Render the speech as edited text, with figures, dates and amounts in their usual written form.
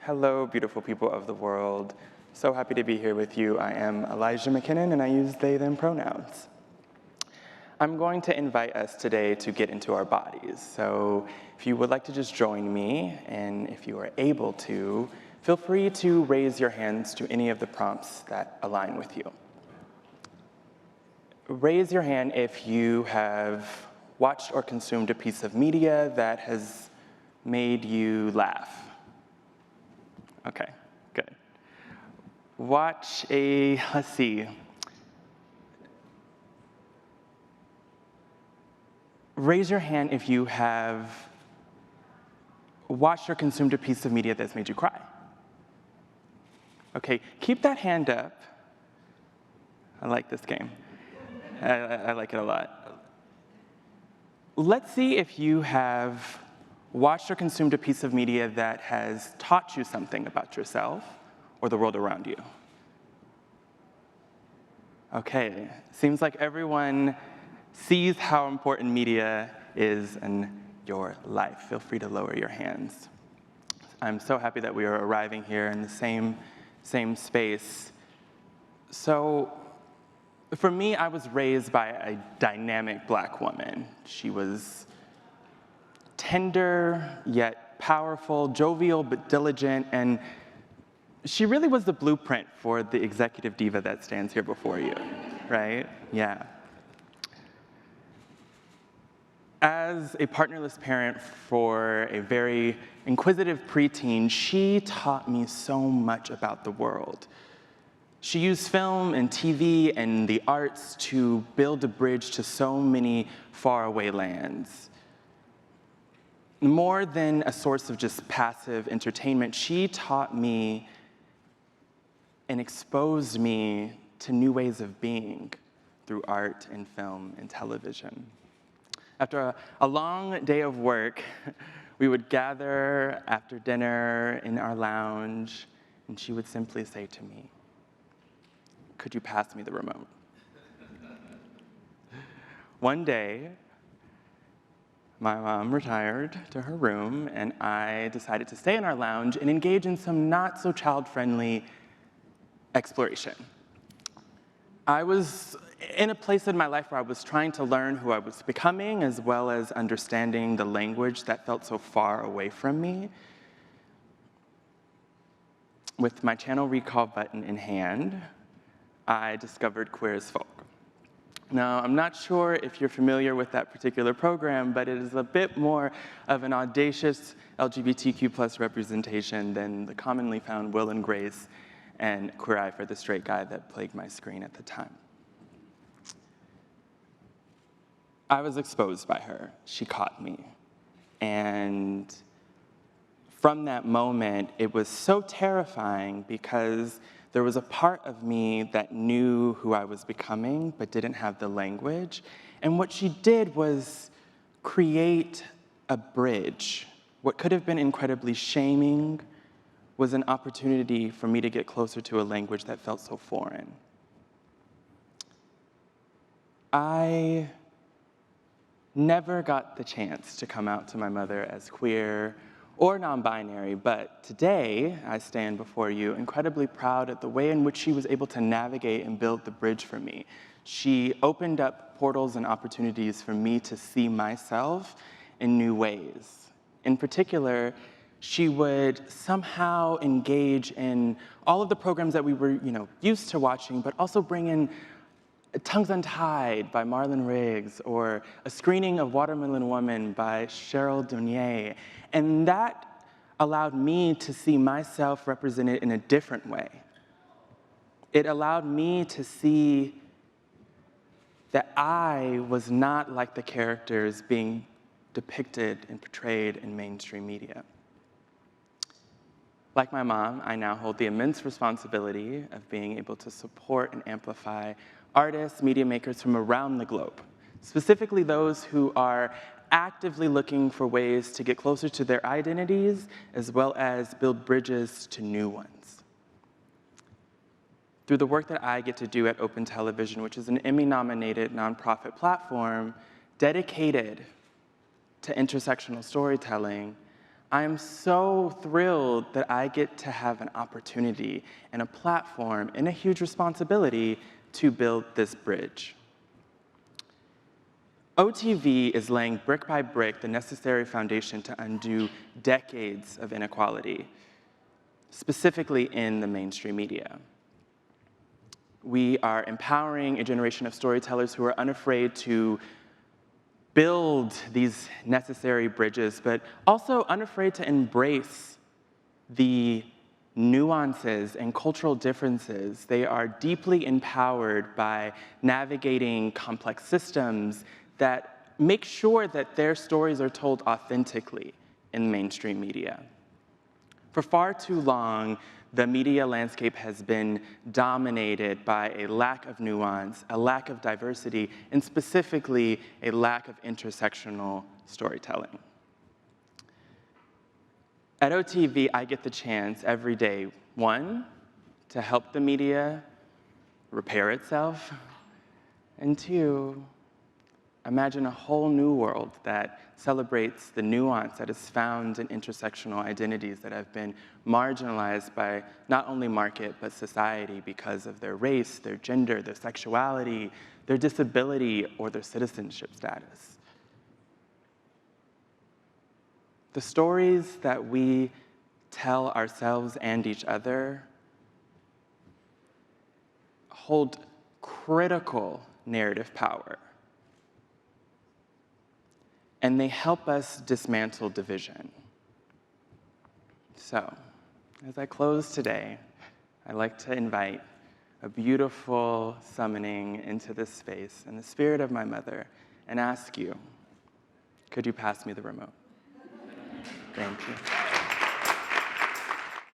Hello, beautiful people of the world. So happy to be here with you. I am Elijah McKinnon, and I use they, them pronouns. I'm going to invite us today to get into our bodies. So if you would like to just join me, and if you are able to, feel free to raise your hands to any of the prompts that align with you. Raise your hand if you have watched or consumed a piece of media that has made you laugh. Okay, good. Let's see. Raise your hand if you have watched or consumed a piece of media that's made you cry. Okay, keep that hand up. I like this game. I like it a lot. Let's see if you have watched or consumed a piece of media that has taught you something about yourself or the world around you. Okay, seems like everyone sees how important media is in your life. Feel free to lower your hands. I'm so happy that we are arriving here in the same space. So, for me, I was raised by a dynamic Black woman. She was tender, yet powerful, jovial, but diligent, and she really was the blueprint for the executive diva that stands here before you, right? Yeah. As a partnerless parent for a very inquisitive preteen, she taught me so much about the world. She used film and TV and the arts to build a bridge to so many faraway lands. More than a source of just passive entertainment, she taught me and exposed me to new ways of being through art and film and television. After a long day of work, we would gather after dinner in our lounge, and she would simply say to me, "Could you pass me the remote?" One day, my mom retired to her room, and I decided to stay in our lounge and engage in some not-so-child-friendly exploration. I was in a place in my life where I was trying to learn who I was becoming, as well as understanding the language that felt so far away from me. With my channel recall button in hand, I discovered Queer as Folk. Now, I'm not sure if you're familiar with that particular program, but it is a bit more of an audacious LGBTQ+ representation than the commonly found Will and Grace and Queer Eye for the Straight Guy that plagued my screen at the time. I was exposed by her. She caught me. And from that moment, it was so terrifying because there was a part of me that knew who I was becoming but didn't have the language. And what she did was create a bridge. What could have been incredibly shaming was an opportunity for me to get closer to a language that felt so foreign. I never got the chance to come out to my mother as queer or non-binary, but today I stand before you incredibly proud at the way in which she was able to navigate and build the bridge for me. She opened up portals and opportunities for me to see myself in new ways. In particular, she would somehow engage in all of the programs that we were used to watching, but also bring in Tongues Untied by Marlon Riggs, or a screening of Watermelon Woman by Cheryl Donier. And that allowed me to see myself represented in a different way. It allowed me to see that I was not like the characters being depicted and portrayed in mainstream media. Like my mom, I now hold the immense responsibility of being able to support and amplify artists, media makers from around the globe, specifically those who are actively looking for ways to get closer to their identities, as well as build bridges to new ones. Through the work that I get to do at Open Television, which is an Emmy-nominated nonprofit platform dedicated to intersectional storytelling, I am so thrilled that I get to have an opportunity and a platform and a huge responsibility to build this bridge. OTV is laying brick by brick the necessary foundation to undo decades of inequality, specifically in the mainstream media. We are empowering a generation of storytellers who are unafraid to build these necessary bridges, but also unafraid to embrace the nuances and cultural differences. They are deeply empowered by navigating complex systems that make sure that their stories are told authentically in mainstream media. For far too long, the media landscape has been dominated by a lack of nuance, a lack of diversity, and specifically a lack of intersectional storytelling. At OTV, I get the chance every day, one, to help the media repair itself, and two, imagine a whole new world that celebrates the nuance that is found in intersectional identities that have been marginalized by not only market, but society because of their race, their gender, their sexuality, their disability, or their citizenship status. The stories that we tell ourselves and each other hold critical narrative power. And they help us dismantle division. So, as I close today, I'd like to invite a beautiful summoning into this space in the spirit of my mother and ask you, could you pass me the remote? Thank you.